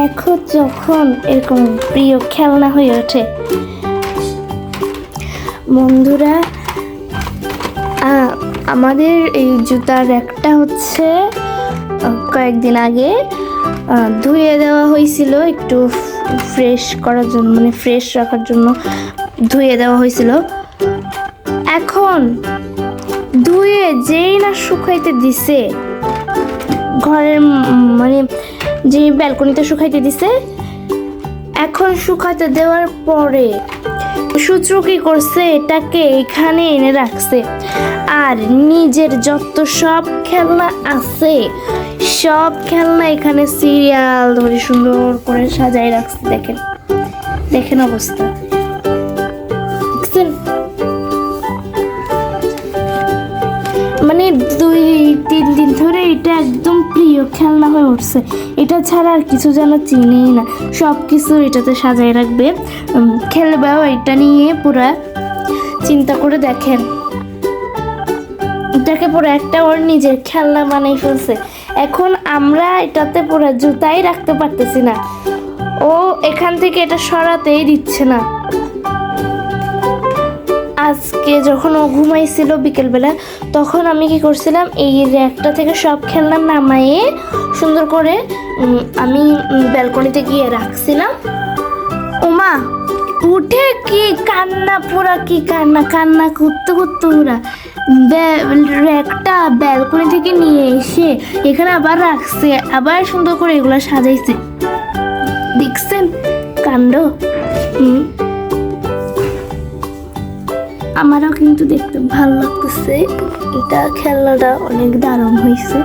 এখন যখন এরকম প্রিয় খেলনা হয়ে ওঠে বন্ধুরা, আমাদের এই জুতার একটা হচ্ছে কয়েকদিন আগে ধুয়ে দেওয়া হয়েছিল, একটু ফ্রেশ করার জন্য, মানে ফ্রেশ রাখার জন্য ধুয়ে দেওয়া হয়েছিল। এখন ধুয়ে যেই না শুকাইতে দিছে, ঘরের মানে যে ব্যালকনিতে শুকাইতে দিছে, এখন শুকাইতে দেওয়ার পরে সূত্র কি করছে, এটাকে এখানে এনে রাখছে আর নিজের যত সব খেলনা আছে সব খেলনা এখানে সিরিয়াল ধরে সুন্দর করে সাজাই রাখছে। দেখেন দেখেন অবস্থা, দেখছেন? মানে 2-3 দিন ধরে এটা একদম প্রিয় খেলনা হয়ে উঠছে। এটা ছাড়া আর কিছু যেন চিনেই না, সব কিছু এটাতে সাজাই রাখবে, খেলবেও এটা নিয়ে। পুরা চিন্তা করে দেখেন, এটাকে পুরো একটা ওর নিজের খেলনা বানাই ফেলছে। এখন আমরা এটাতে পুরো জুতাই রাখতে পারতেছি না, ও এখান থেকে এটা সরাতেই দিচ্ছে না। আজকে যখন ও ঘুমাইছিল বিকেলবেলা, তখন আমি কি করছিলাম, এই র্যাকটা থেকে সব খেলনা নামাইয়ে সুন্দর করে আমি ব্যালকনিতে গিয়ে রাখছিলাম। ওমা উঠে কি কান্না, পুরা কি কান্না কান্না করতে করতে পুরা র্যাকটা ব্যালকনি থেকে নিয়ে এসে এখানে আবার রাখছে, আবার সুন্দর করে এগুলো সাজাইছে। দেখছেন কাণ্ড? আমারও কিন্তু দেখতে ভালো লাগতেছে, এটা খেলনাটা অনেক দারুণ হয়েছে।